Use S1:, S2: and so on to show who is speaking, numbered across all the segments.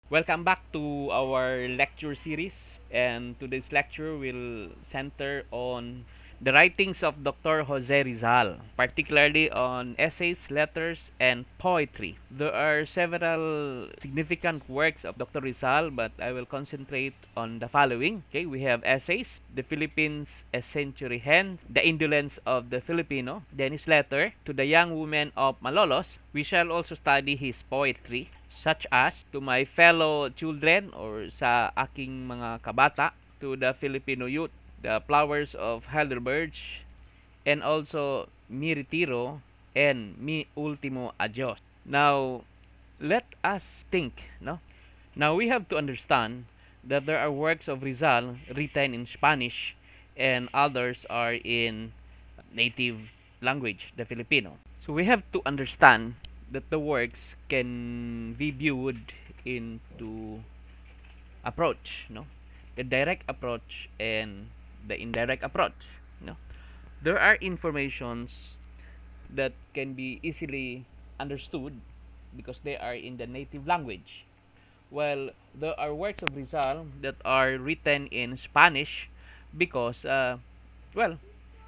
S1: Welcome back to our lecture series, and today's lecture will center on the writings of Dr. Jose Rizal, particularly on essays, letters, and poetry. There are several significant works of Dr. Rizal, but I will concentrate on the following. Okay, we have essays, The Philippines a Century Hence, The Indolence of the Filipino, then his letter to the young women of Malolos. We shall also study his poetry, such as to my fellow children or sa aking mga kabata, to the Filipino youth, the flowers of Heidelberg, and also Miritiro and Mi Ultimo Adios. Now, let us think, no? Now we have to understand that there are works of Rizal written in Spanish and others are in native language, the Filipino. So we have to understand that the works can be viewed into approach, no? The direct approach and the indirect approach, no? There are informations that can be easily understood because they are in the native language. While there are works of Rizal that are written in Spanish because, well,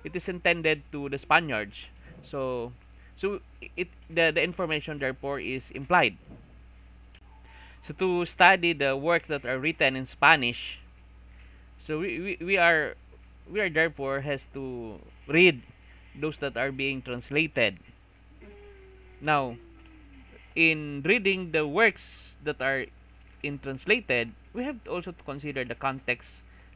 S1: it is intended to the Spaniards. So, the information therefore is implied. So to study the works that are written in Spanish, so we are therefore has to read those that are being translated. Now, in reading the works that are in translated, we have also to consider the context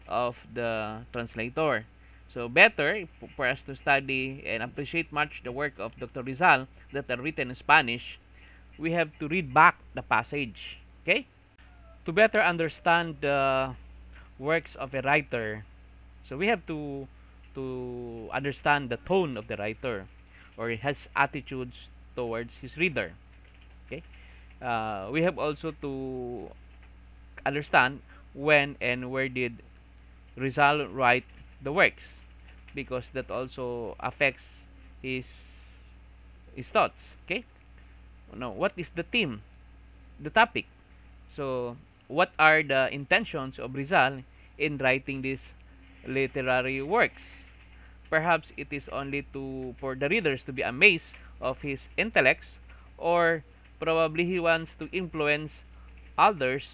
S1: of the translator. So better for us to study and appreciate much the work of Dr. Rizal that are written in Spanish, we have to read back the passage. Okay? To better understand the works of a writer, so we have to understand the tone of the writer or his attitudes towards his reader. Okay? We have also to understand when and where did Rizal write the works, because that also affects his his thoughts. Okay. Now, what is the theme, the topic? So, what are the intentions of Rizal in writing these literary works? Perhaps it is only to for the readers to be amazed of his intellects, or probably he wants to influence others,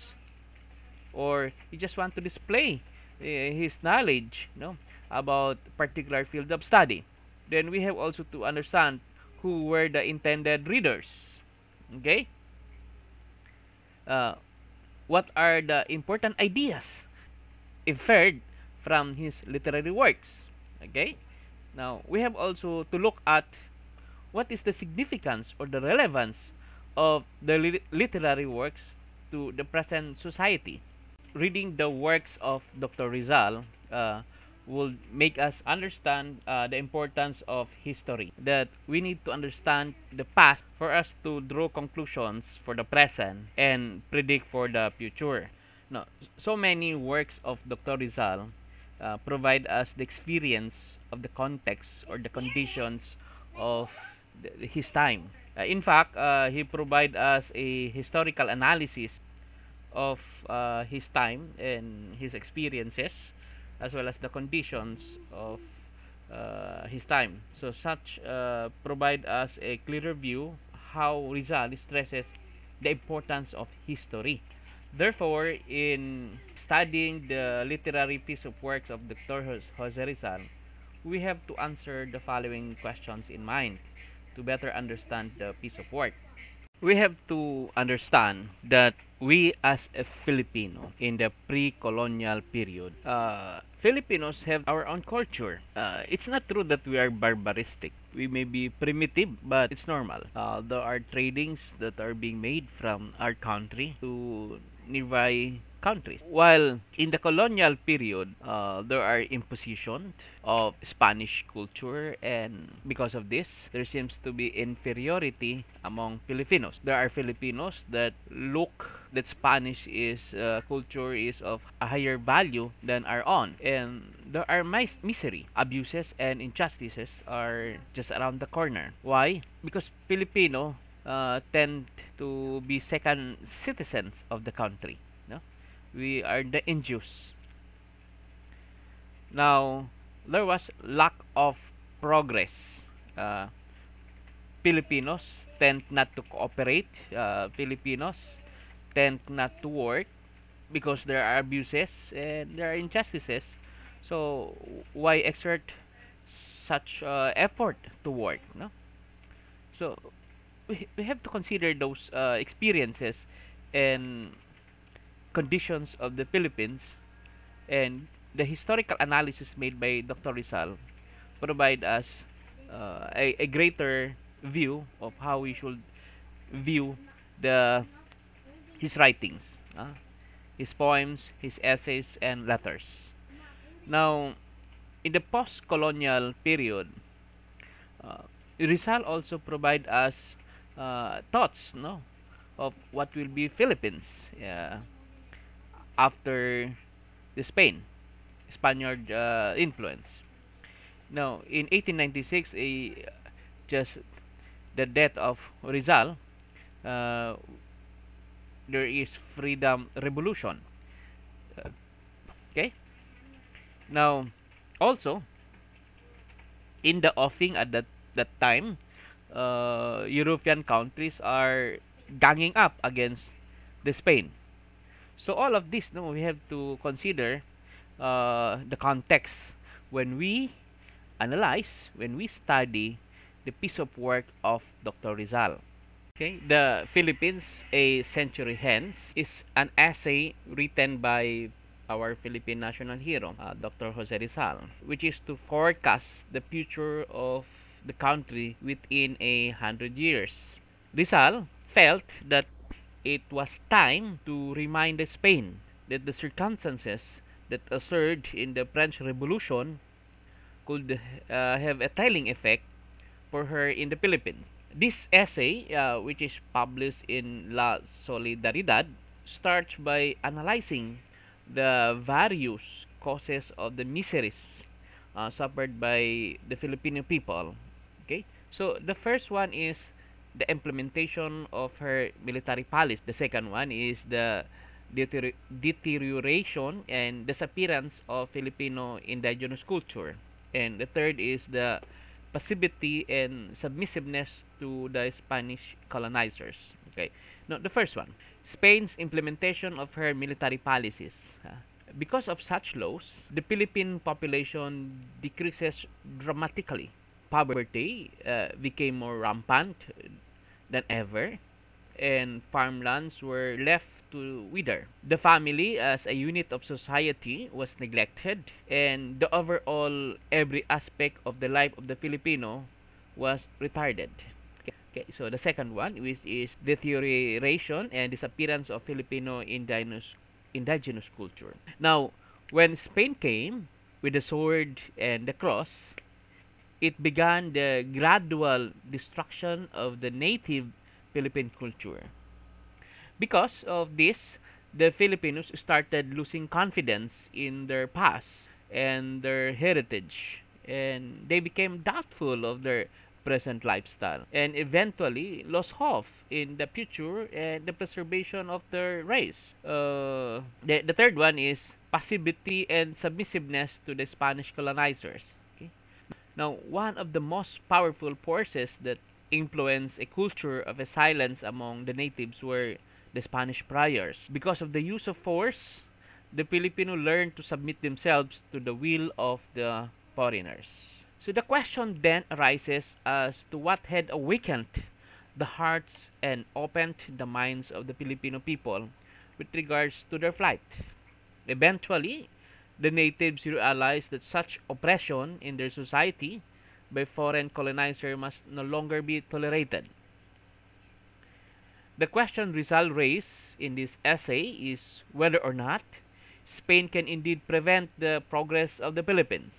S1: or he just want to display his knowledge, about particular field of study. Then we have also to understand who were the intended readers. Okay, uh, what are the important ideas inferred from his literary works? Okay, now we have also to look at what is the significance or the relevance of the literary works to the present society. Reading the works of Dr. Rizal will make us understand the importance of history. That we need to understand the past for us to draw conclusions for the present and predict for the future. Now, so many works of Dr. Rizal provide us the experience of the context or the conditions of his time. In fact, he provide us a historical analysis of his time and his experiences, as well as the conditions of his time. So such provide us a clearer view how Rizal stresses the importance of history. Therefore, in studying the literary piece of works of Dr. Jose Rizal, we have to answer the following questions in mind to better understand the piece of work. We have to understand that we as a Filipino in the pre-colonial period, Filipinos have our own culture. It's not true that we are barbaristic. We may be primitive, but it's normal. There are tradings that are being made from our country to nearby countries. While in the colonial period, there are imposition of Spanish culture, and because of this, there seems to be inferiority among Filipinos. There are Filipinos that look that Spanish is culture is of a higher value than our own, and there are misery, abuses, and injustices are just around the corner. Why? Because Filipino tend to be second citizens of the country. No, we are the injus. Now there was lack of progress. Uh, Filipinos tend not to cooperate. Filipinos tend not to work because there are abuses and there are injustices. So why exert such effort to work? No, so we have to consider those experiences and conditions of the Philippines, and the historical analysis made by Dr. Rizal provide us a greater view of how we should view the his writings, his poems, his essays, and letters. Now, in the post-colonial period, uh, Rizal also provide us thoughts, no, of what will be Philippines uh, after the Spaniard influence. Now, in 1896, just the death of Rizal, uh, there is freedom revolution. Uh, okay. Now, also in the offing at that time, European countries are ganging up against the Spain. So all of this, no, we have to consider the context when we analyze, when we study the piece of work of Dr. Rizal. Okay, The Philippines, a Century Hence is an essay written by our Philippine national hero, Dr. Jose Rizal, which is to forecast the future of the country within 100 years. Rizal felt that it was time to remind Spain that the circumstances that occurred in the French Revolution could have a telling effect for her in the Philippines. This essay, which is published in La Solidaridad, starts by analyzing the various causes of the miseries suffered by the Filipino people. Okay, so the first one is the implementation of her military policy. The second one is the deterioration and disappearance of Filipino indigenous culture. And the third is the passivity and submissiveness to the Spanish colonizers. Okay. Now, the first one, Spain's implementation of her military policies. Because of such laws, the Philippine population decreases dramatically. Poverty became more rampant than ever, and farmlands were left to wither. The family as a unit of society was neglected, and the overall every aspect of the life of the Filipino was retarded. Okay, so the second one, which is deterioration and disappearance of Filipino indigenous culture. Now, when Spain came with the sword and the cross, it began the gradual destruction of the native Philippine culture. Because of this, the Filipinos started losing confidence in their past and their heritage, and they became doubtful of their present lifestyle, and eventually lost hope in the future and the preservation of their race. The third one is passivity and submissiveness to the Spanish colonizers. Okay? Now, one of the most powerful forces that influenced a culture of a silence among the natives were the Spanish friars. Because of the use of force, the Filipino learned to submit themselves to the will of the foreigners. So the question then arises as to what had awakened the hearts and opened the minds of the Filipino people with regards to their flight. Eventually, the natives realized that such oppression in their society by foreign colonizer must no longer be tolerated. The question Rizal raised in this essay is whether or not Spain can indeed prevent the progress of the Philippines.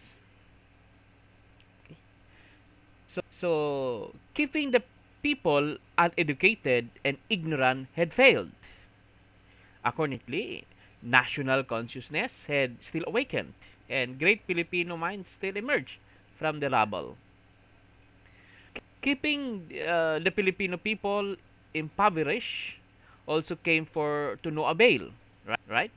S1: So keeping the people uneducated and ignorant had failed. Accordingly, national consciousness had still awakened, and great Filipino minds still emerged from the rubble. Keeping the Filipino people impoverished also came for to no avail, right?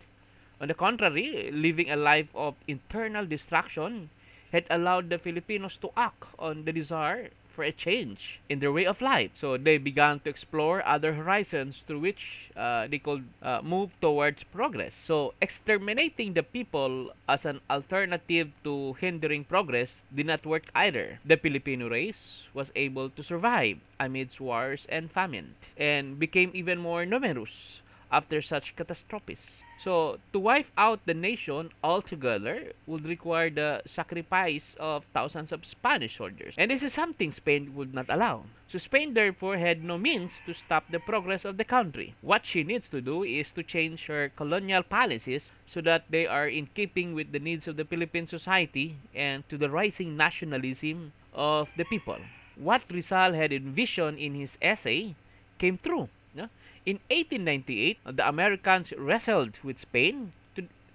S1: On the contrary, living a life of internal distraction had allowed the Filipinos to act on the desire for a change in their way of life. So they began to explore other horizons through which they could move towards progress. So exterminating the people as an alternative to hindering progress did not work either. The Filipino race was able to survive amidst wars and famine and became even more numerous after such catastrophes. So, to wipe out the nation altogether would require the sacrifice of thousands of Spanish soldiers. And this is something Spain would not allow. So, Spain therefore had no means to stop the progress of the country. What she needs to do is to change her colonial policies so that they are in keeping with the needs of the Philippine society and to the rising nationalism of the people. What Rizal had envisioned in his essay came true. No? In 1898, the Americans wrestled with Spain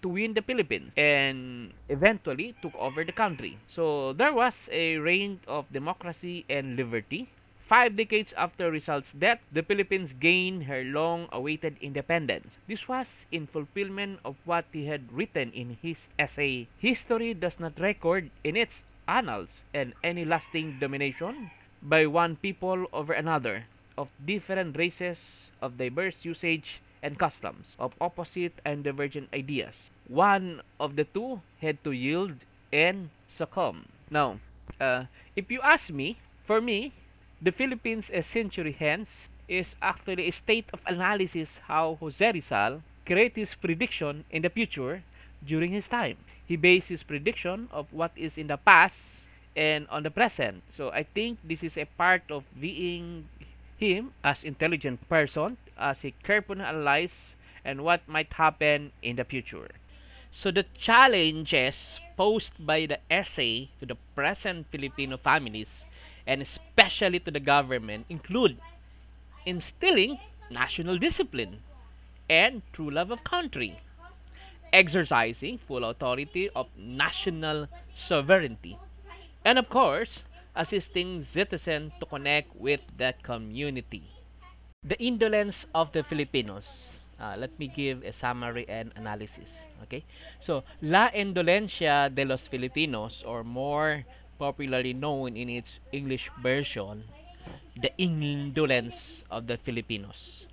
S1: to win the Philippines and eventually took over the country. So there was a reign of democracy and liberty. 5 decades after Rizal's death, the Philippines gained her long-awaited independence. This was in fulfillment of what he had written in his essay. History does not record in its annals and any lasting domination by one people over another, of different races, of diverse usage and customs, of opposite and divergent ideas. One of the two had to yield and succumb. Now, if you ask me, for me, the Philippines a century hence is actually a state of analysis how Jose Rizal created his prediction in the future during his time. He based his prediction of what is in the past and on the present. So I think this is a part of being him as intelligent person as he carefully analyzes and what might happen in the future. So the challenges posed by the essay to the present Filipino families and especially to the government include instilling national discipline and true love of country, exercising full authority of national sovereignty, and of course, assisting citizens to connect with the community. The indolence of the Filipinos. Let me give a summary and analysis. Okay, so La Indolencia de los Filipinos, or more popularly known in its English version, the indolence of the Filipinos.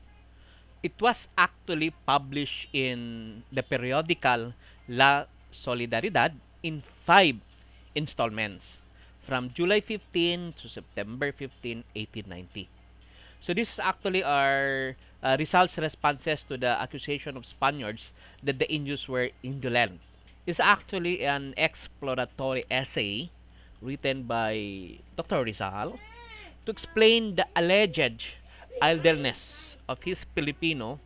S1: It was actually published in the periodical La Solidaridad in 5 installments from July 15 to September 15, 1890. So this is actually our results responses to the accusation of Spaniards that the Indians were indolent. It's actually an exploratory essay written by Dr. Rizal to explain the alleged idleness of his Filipino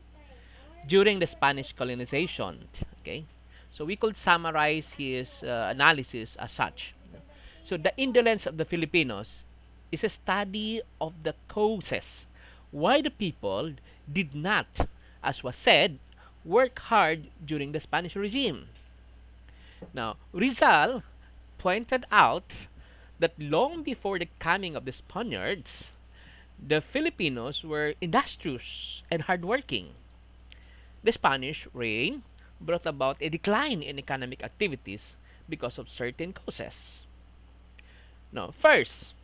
S1: during the Spanish colonization. Okay, so we could summarize his analysis as such. So the indolence of the Filipinos is a study of the causes why the people did not, as was said, work hard during the Spanish regime. Now, Rizal pointed out that long before the coming of the Spaniards, the Filipinos were industrious and hardworking. The Spanish reign brought about a decline in economic activities because of certain causes. Now, first,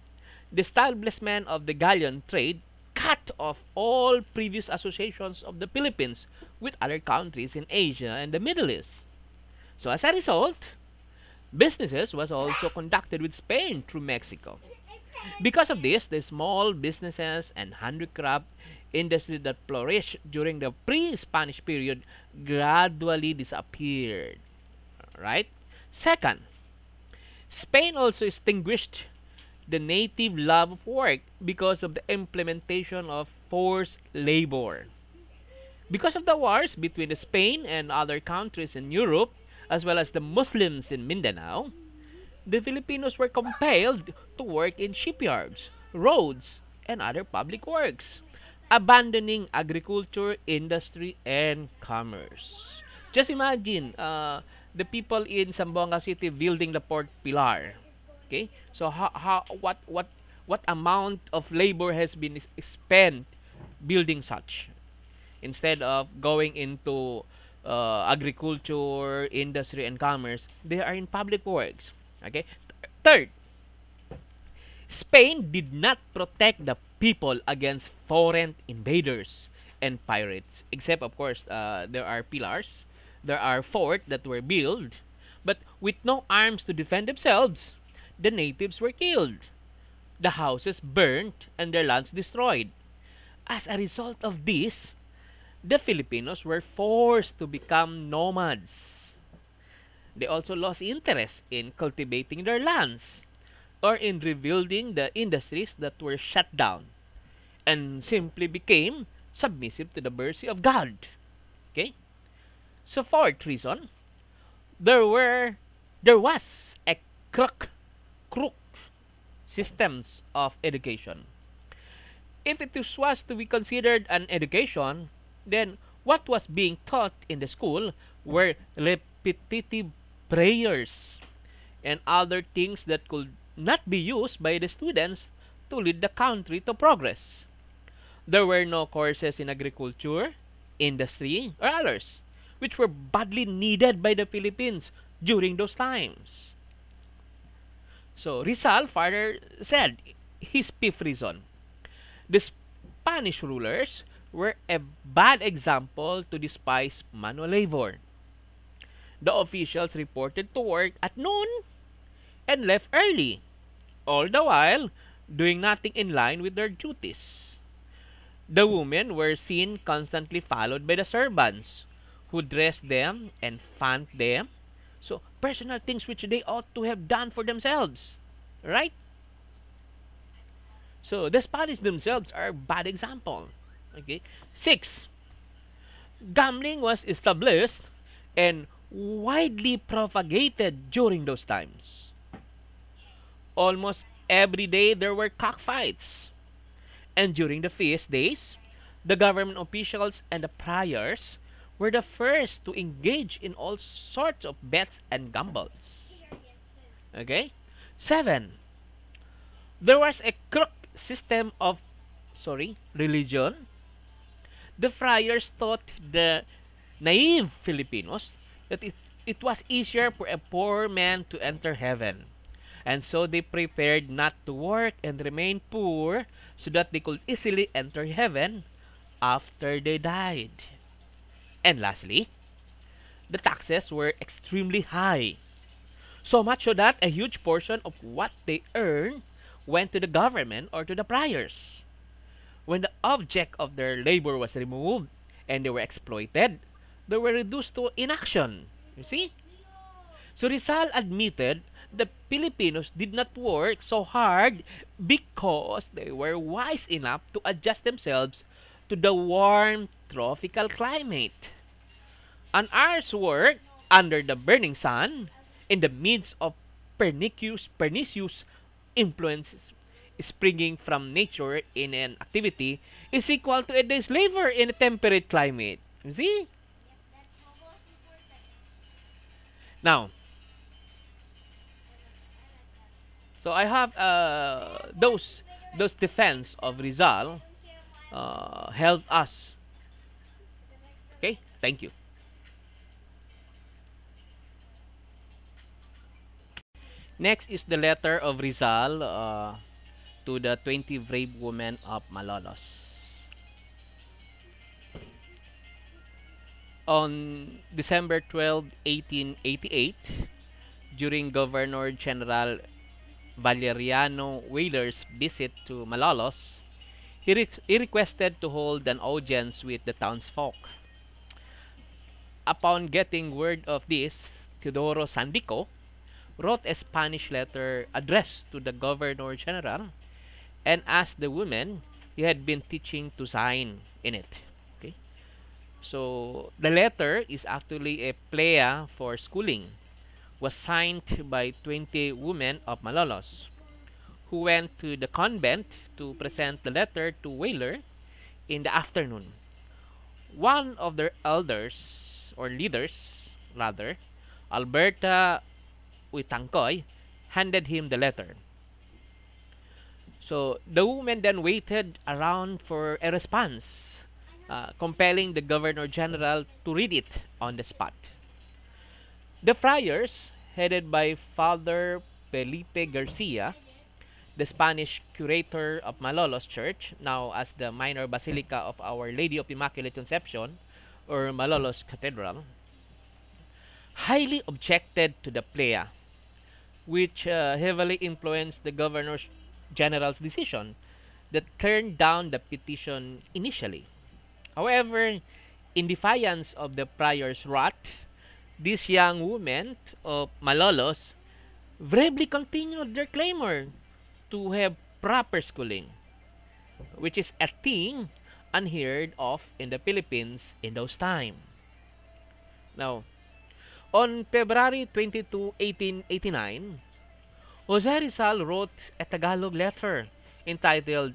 S1: the establishment of the galleon trade cut off all previous associations of the Philippines with other countries in Asia and the Middle East. So as a result, businesses was also conducted with Spain through Mexico. Because of this, the small businesses and handicraft industry that flourished during the pre-Spanish period gradually disappeared. Right? Second, Spain also extinguished the native love of work because of the implementation of forced labor. Because of the wars between Spain and other countries in Europe, as well as the Muslims in Mindanao, the Filipinos were compelled to work in shipyards, roads, and other public works, abandoning agriculture, industry, and commerce. Just imagine the people in Zamboanga City building the Port Pilar. Okay, so what amount of labor has been spent building such instead of going into agriculture, industry, and commerce. They are in public works. Okay. Third, Spain did not protect the people against foreign invaders and pirates, except of course there are pillars, there are forts that were built, but with no arms to defend themselves, the natives were killed, the houses burnt, and their lands destroyed. As a result of this, the Filipinos were forced to become nomads. They also lost interest in cultivating their lands or in rebuilding the industries that were shut down and simply became submissive to the mercy of God. Okay? So fourth reason, there were there was a crook systems of education. If it was to be considered an education, then what was being taught in the school were repetitive prayers and other things that could not be used by the students to lead the country to progress. There were no courses in agriculture, industry, or others, which were badly needed by the Philippines during those times. So Rizal further said his fifth reason. The Spanish rulers were a bad example to despise manual labor. The officials reported to work at noon and left early, all the while doing nothing in line with their duties. The women were seen constantly followed by the servants, who dressed them and fanned them. So, personal things which they ought to have done for themselves. Right? So, the Spanish themselves are a bad example. Okay? Six, gambling was established and widely propagated during those times. Almost every day there were cockfights. And during the feast days, the government officials and the priors were the first to engage in all sorts of bets and gambles. Okay? Seven, there was a crook system of religion. The friars taught the naive Filipinos that it was easier for a poor man to enter heaven. And so they prepared not to work and remain poor so that they could easily enter heaven after they died. And lastly, the taxes were extremely high. So much so that a huge portion of what they earned went to the government or to the priors. When the object of their labor was removed and they were exploited, they were reduced to inaction. You see? So Rizal admitted the Filipinos did not work so hard because they were wise enough to adjust themselves to the warm tropical climate. An hour's work under the burning sun in the midst of pernicious influences springing from nature in an activity is equal to a day's labor in a temperate climate. You see? Now, so I have those defense of Rizal help us. Okay, thank you. Next is the letter of Rizal to the 20 brave women of Malolos. On December 12, 1888, during Governor General Valeriano Weyler's visit to Malolos, he requested to hold an audience with the townsfolk. Upon getting word of this, Teodoro Sandico wrote a Spanish letter addressed to the Governor General and asked the women he had been teaching to sign in it. Okay? So the letter is actually a plea for schooling. Was signed by 20 women of Malolos who went to the convent to present the letter to Weyler in the afternoon. One of their elders or leaders rather, Alberta Uitangkoy, handed him the letter. So the women then waited around for a response, compelling the Governor General to read it on the spot. The friars, headed by Father Felipe Garcia, the Spanish curator of Malolos Church, now as the minor basilica of Our Lady of Immaculate Conception, or Malolos Cathedral, highly objected to the plea, which heavily influenced the Governor General's decision that turned down the petition initially. However, in defiance of the prior's wrath, these young women of Malolos bravely continued their clamor to have proper schooling, which is a thing unheard of in the Philippines in those times. Now, on February 22, 1889, Jose Rizal wrote a Tagalog letter entitled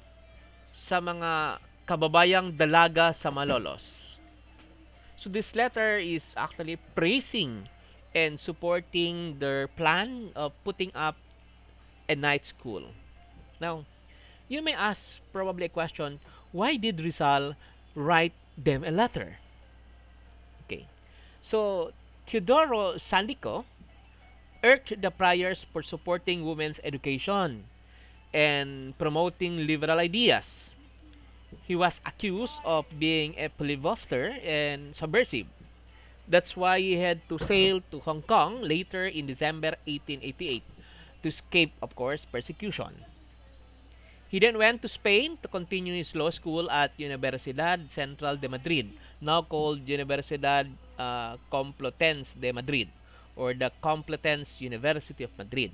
S1: Sa mga kababayang dalaga sa Malolos. So this letter is actually praising and supporting their plan of putting up a night school. Now, you may ask probably a question, why did Rizal write them a letter? Okay. So, Teodoro Sandico urged the priors for supporting women's education and promoting liberal ideas. He was accused of being a filibuster and subversive. That's why he had to sail to Hong Kong later in December 1888 to escape, of course, persecution. He then went to Spain to continue his law school at Universidad Central de Madrid, now called Universidad Complutense de Madrid, or the Complutense University of Madrid.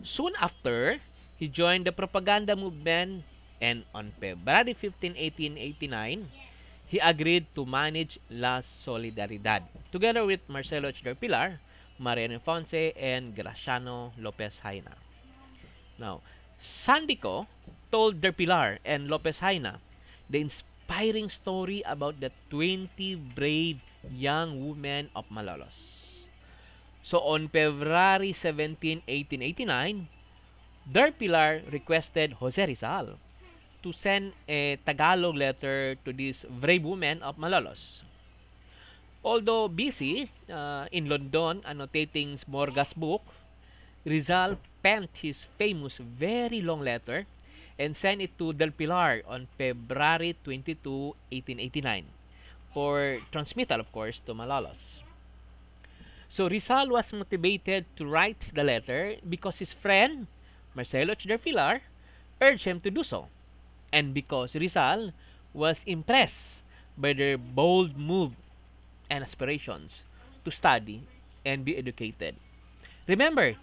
S1: Soon after, he joined the propaganda movement, and on February 15, 1889, he agreed to manage La Solidaridad together with Marcelo H. del Pilar, Mariano Fonse, and Graciano Lopez Haina. Now, Sandico told del Pilar and Lopez Haina the inspiring story about the 20 brave young women of Malolos. So on February 17, 1889, del Pilar requested Jose Rizal to send a Tagalog letter to these brave women of Malolos. Although busy in London annotating Morga's book, Rizal penned his famous very long letter and sent it to Del Pilar on February 22, 1889 for transmittal, of course, to Malolos. So Rizal was motivated to write the letter because his friend, Marcelo H. del Pilar, urged him to do so, and because Rizal was impressed by their bold move and aspirations to study and be educated. Remember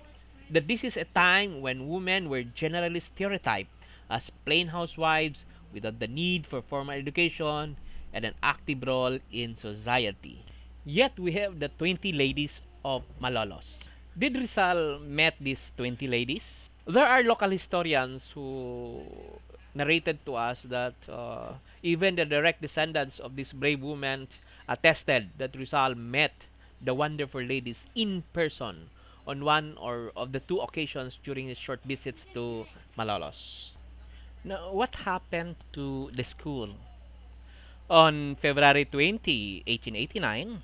S1: that this is a time when women were generally stereotyped as plain housewives without the need for formal education and an active role in society. Yet we have the 20 ladies of Malolos. Did Rizal met these 20 ladies? There are local historians who narrated to us that even the direct descendants of these brave women attested that Rizal met the wonderful ladies in person on one or of the two occasions during his short visits to Malolos. Now, what happened to the school? On February 20, 1889,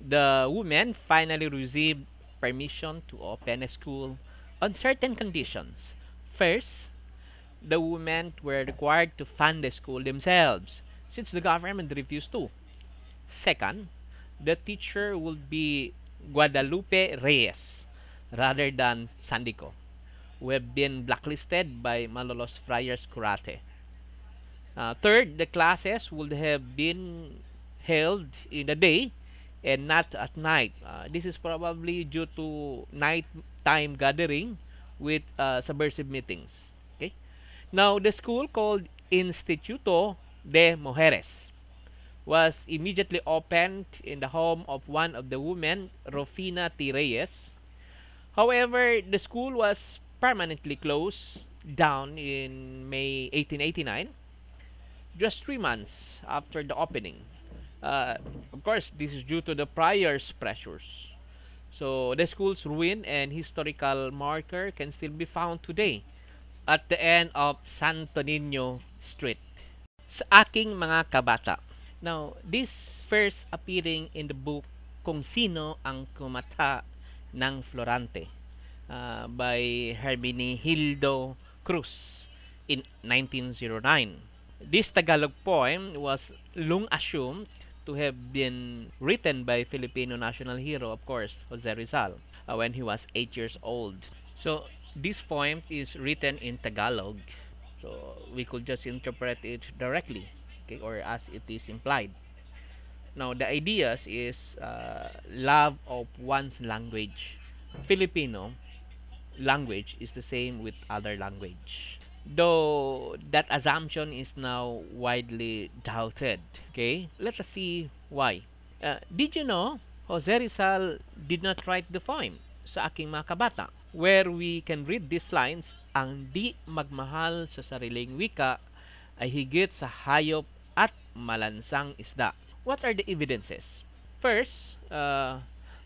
S1: the women finally received permission to open a school on certain conditions. First, the women were required to fund the school themselves since the government refused to. Second, the teacher would be Guadalupe Reyes rather than Sandico, who have been blacklisted by Malolos Friars Curate. Third, the classes would have been held in the day and not at night. This is probably due to nighttime gathering with subversive meetings. Okay. Now, the school called Instituto de Mujeres was immediately opened in the home of one of the women, Rufina T. Reyes. However, the school was permanently closed down in May 1889, just 3 months after the opening. Uh, of course, this is due to the prior's pressures. So the school's ruin and historical marker can still be found today at the end of Santo Niño Street. Sa aking mga kabata. Now, this first appearing in the book Kung Sino ang Kumata ng Florante by Hermenegildo Cruz in 1909. This Tagalog poem was long assumed to have been written by Filipino national hero, of course, Jose Rizal, when he was 8 years old. So, this poem is written in Tagalog, so we could just interpret it directly, okay, or as it is implied. Now, the ideas is love of one's language. Filipino language is the same with other language. Though that assumption is now widely doubted. Okay, let us see why. Did you know Jose Rizal did not write the poem sa aking mga kabata, where we can read these lines, ang di magmahal sa sariling wika ay higit sa hayop at malansang isda. What are the evidences? First,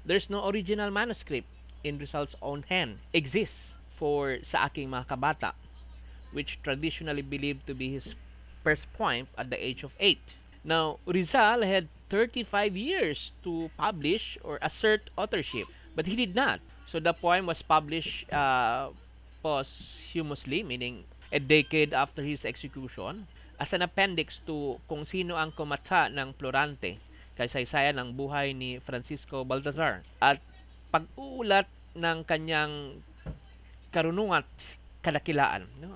S1: there's no original manuscript in Rizal's own hand exists for sa aking mga kabata, which traditionally believed to be his first poem at the age of 8. Now, Rizal had 35 years to publish or assert authorship, but he did not. So the poem was published posthumously, meaning a decade after his execution, as an appendix to Kung Sino ang Kumata ng Florante, kasaysayan ng buhay ni Francisco Baltazar, at pag-uulat ng kanyang karunungan at kadakilaan, no,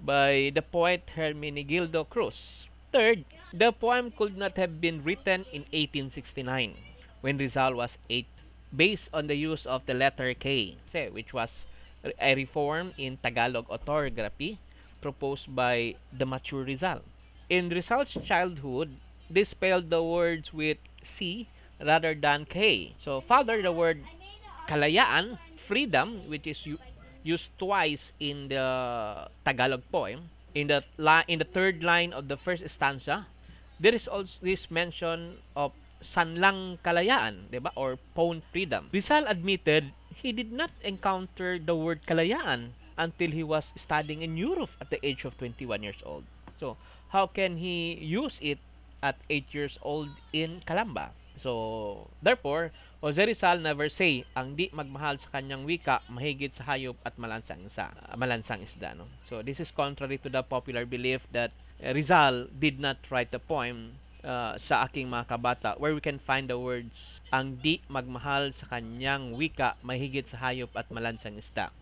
S1: by the poet Hermenegildo Cruz. Third, the poem could not have been written in 1869 when Rizal was 8, based on the use of the letter K, which was a reform in Tagalog orthography proposed by the mature Rizal. In Rizal's childhood, they spelled the words with C rather than K. So, further, the word kalayaan, freedom, which is used twice in the Tagalog poem. In the third line of the first stanza, there is also this mention of sanlang kalayaan, diba? Or pawn freedom. Rizal admitted he did not encounter the word kalayaan until he was studying in Europe at the age of 21 years old. So, how can he use it at 8 years old in Calamba? So, therefore, Jose Rizal never say ang di magmahal sa kanyang wika mahigit sa hayop at malansang isda. No? So, this is contrary to the popular belief that Rizal did not write the poem sa aking mga kabata, where we can find the words ang di magmahal sa kanyang wika mahigit sa hayop at malansang isda.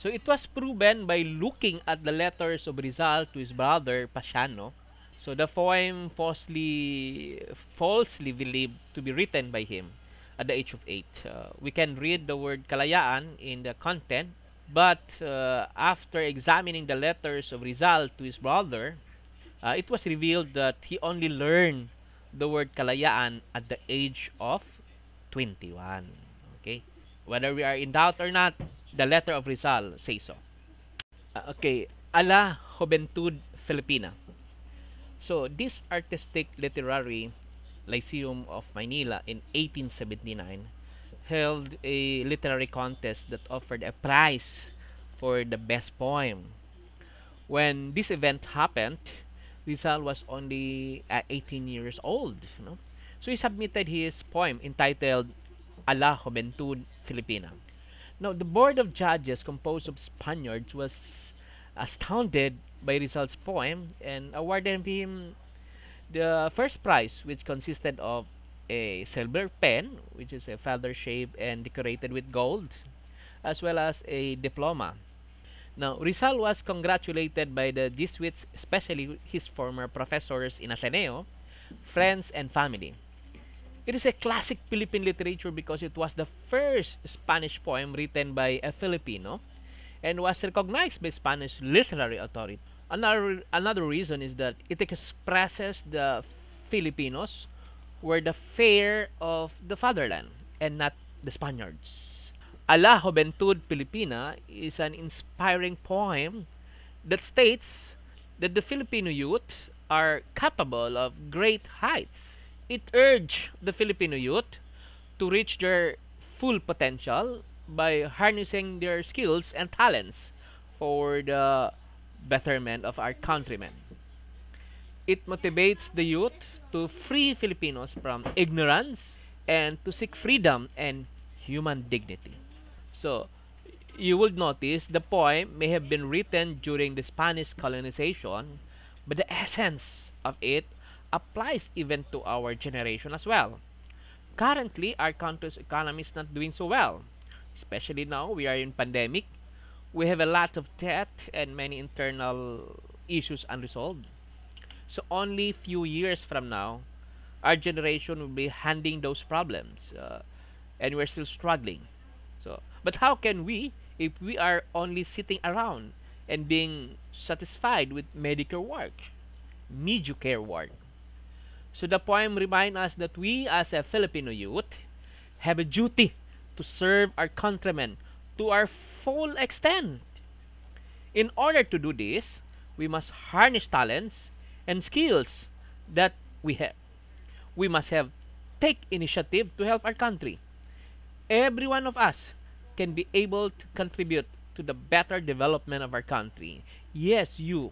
S1: So, it was proven by looking at the letters of Rizal to his brother Pasiano. So the poem falsely believed to be written by him at the age of 8. We can read the word kalayaan in the content, but after examining the letters of Rizal to his brother, it was revealed that he only learned the word kalayaan at the age of 21. Okay, whether we are in doubt or not, the letter of Rizal says so. Okay, a la Juventud Filipina. So, this artistic literary Lyceum of Manila in 1879 held a literary contest that offered a prize for the best poem. When this event happened, Rizal was only 18 years old. No? So, he submitted his poem entitled A la Juventud Filipina. Now, the board of judges, composed of Spaniards, was astounded by Rizal's poem and awarded him the first prize, which consisted of a silver pen, which is a feather shaped and decorated with gold, as well as a diploma. Now, Rizal was congratulated by the Jesuits, especially his former professors in Ateneo, friends, and family. It is a classic Philippine literature because it was the first Spanish poem written by a Filipino and was recognized by Spanish literary authority. Another reason is that it expresses the Filipinos were the fair of the fatherland and not the Spaniards. A la Juventud Filipina is an inspiring poem that states that the Filipino youth are capable of great heights. It urged the Filipino youth to reach their full potential by harnessing their skills and talents for the betterment of our countrymen. It motivates the youth to free Filipinos from ignorance and to seek freedom and human dignity. So, you would notice the poem may have been written during the Spanish colonization, but the essence of it applies even to our generation as well. Currently, our country's economy is not doing so well, especially now we are in pandemic. We have a lot of debt and many internal issues unresolved. So only few years from now, our generation will be handling those problems, and we're still struggling. So, but how can we, if we are only sitting around and being satisfied with mediocre work? So the poem reminds us that we, as a Filipino youth, have a duty to serve our countrymen to our full extent. In order to do this, we must harness talents and skills that we have. We must have take initiative to help our country. Every one of us can be able to contribute to the better development of our country. Yes, you.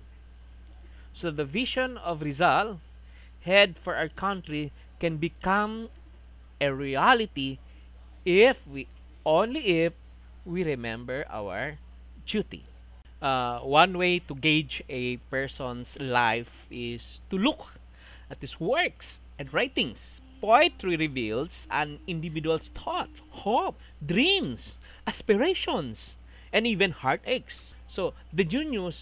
S1: So the vision of Rizal, head for our country, can become a reality if we only if we remember our duty. One way to gauge a person's life is to look at his works and writings. Poetry reveals an individual's thoughts, hope, dreams, aspirations, and even heartaches. So the genius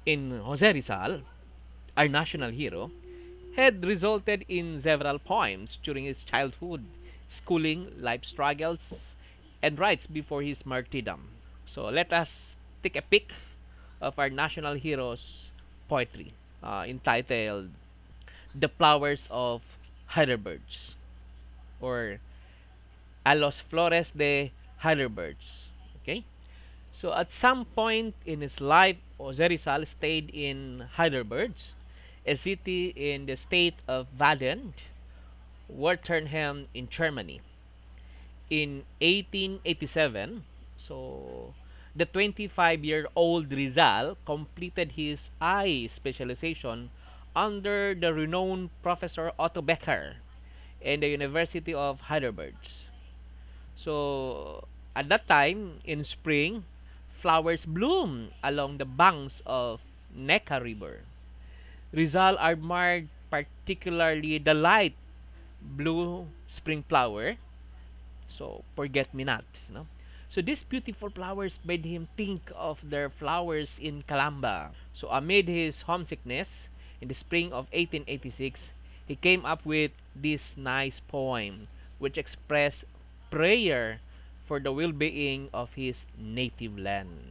S1: in Jose Rizal, our national hero, had resulted in several poems during his childhood, schooling, life struggles, and rights before his martyrdom. So let us take a peek of our national hero's poetry, entitled "The Flowers of Heidelbergs" or "A los flores de Heidelbergs." Okay, so at some point in his life, Jose Rizal stayed in Heidelberg, a city in the state of Baden, Württemberg in Germany. In 1887, so the 25-year-old Rizal completed his eye specialization under the renowned Professor Otto Becker in the University of Heidelberg. So at that time, in spring, flowers bloom along the banks of Neckar River. Rizal admired particularly the light blue spring flower, so forget me not, you know. So these beautiful flowers made him think of their flowers in Calamba. So amid his homesickness, in the spring of 1886, he came up with this nice poem which expressed prayer for the well-being of his native land.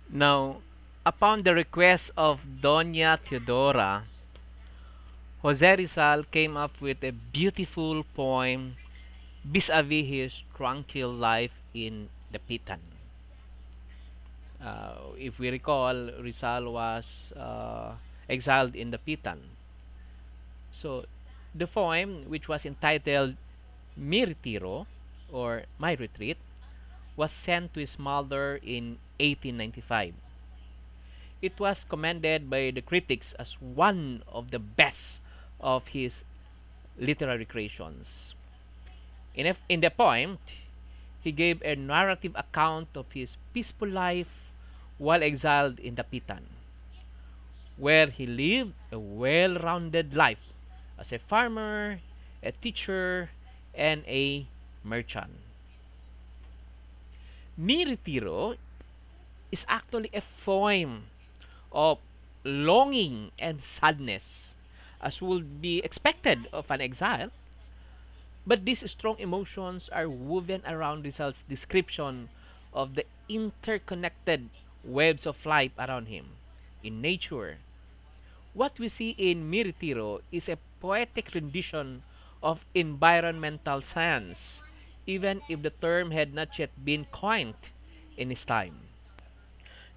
S1: Now, upon the request of Doña Teodora, Jose Rizal came up with a beautiful poem vis-a-vis his tranquil life in the Pitan. If we recall, Rizal was exiled in the Pitan. So, the poem, which was entitled Miritiro, or My Retreat, was sent to his mother in 1895. It was commended by the critics as one of the best of his literary creations. In the poem, he gave a narrative account of his peaceful life while exiled in the Pitan, where he lived a well rounded life as a farmer, a teacher, and a merchant. Mi Retiro is actually a poem of longing and sadness, as would be expected of an exile. But these strong emotions are woven around Rizal's description of the interconnected webs of life around him in nature. What we see in Miritiro is a poetic rendition of environmental science, even if the term had not yet been coined in his time.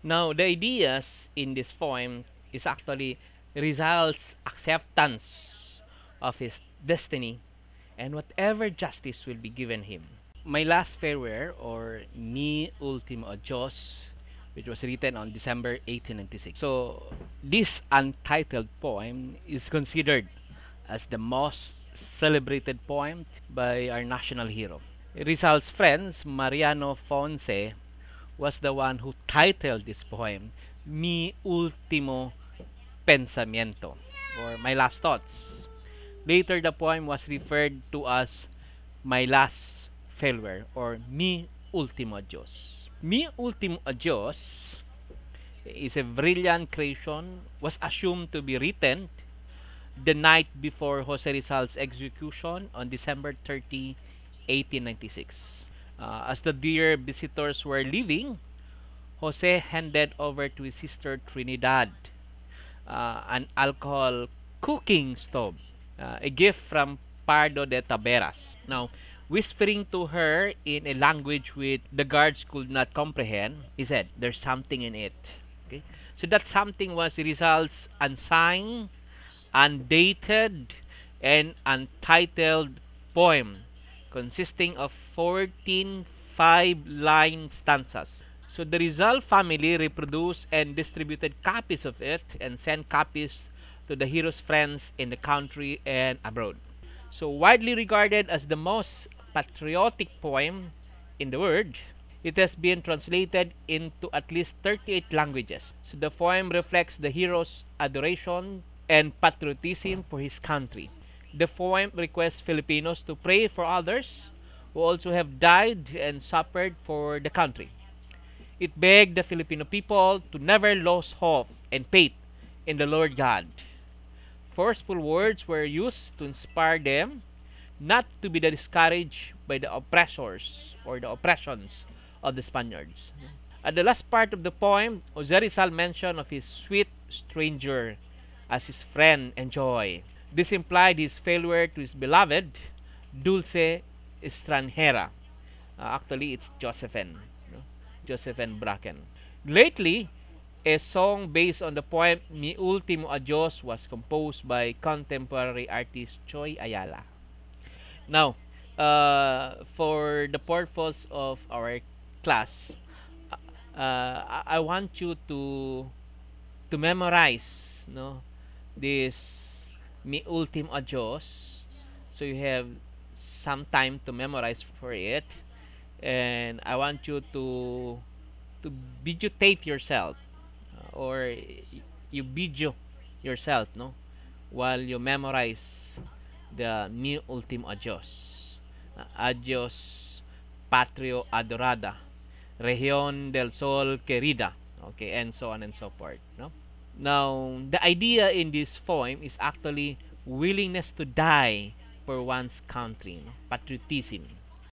S1: Now, the ideas in this poem is actually Rizal's acceptance of his destiny and whatever justice will be given him.
S2: My Last Farewell, or Mi Ultimo Adios, which was written on December 1896. So, this untitled poem is considered as the most celebrated poem by our national hero. Rizal's friends, Mariano Fonse, was the one who titled this poem Mi Ultimo Pensamiento, or My Last Thoughts. Later, the poem was referred to as My Last Failure, or Mi Ultimo Adios. Mi Ultimo Adios is a brilliant creation, was assumed to be written the night before Jose Rizal's execution on December 30, 1896. As the dear visitors were leaving, Jose handed over to his sister Trinidad an alcohol cooking stove, a gift from Pardo de Taberas. Now, whispering to her in a language which the guards could not comprehend, he said, "There's something in it." Okay, so that something was Rizal's unsigned, undated, and untitled poem, consisting of 14 5-line stanzas. So the Rizal family reproduced and distributed copies of it and sent copies to the hero's friends in the country and abroad. So widely regarded as the most patriotic poem in the world, it has been translated into at least 38 languages. So the poem reflects the hero's adoration and patriotism for his country. The poem requests Filipinos to pray for others who also have died and suffered for the country. It begged the Filipino people to never lose hope and faith in the Lord God. Forceful words were used to inspire them not to be discouraged by the oppressors or the oppressions of the Spaniards. At the last part of the poem, Jose Rizal mentioned of his sweet stranger as his friend and joy. This implied his failure to his beloved, Dulce Estranjera. Actually, it's Josephine, no? Josephine Bracken. Lately, a song based on the poem Mi Ultimo Adios was composed by contemporary artist Choi Ayala. Now, for the purpose of our class, I want you to memorize, no, this Mi Ultimo Adios. So you have some time to memorize for it, and I want you to videotape yourself, or you video yourself, no, while you memorize the Mi Ultimo Adios. Adios Patrio Adorada, Región del Sol Querida, okay, and so on and so forth, no. Now, the idea in this poem is actually willingness to die for one's country, no? Patriotism.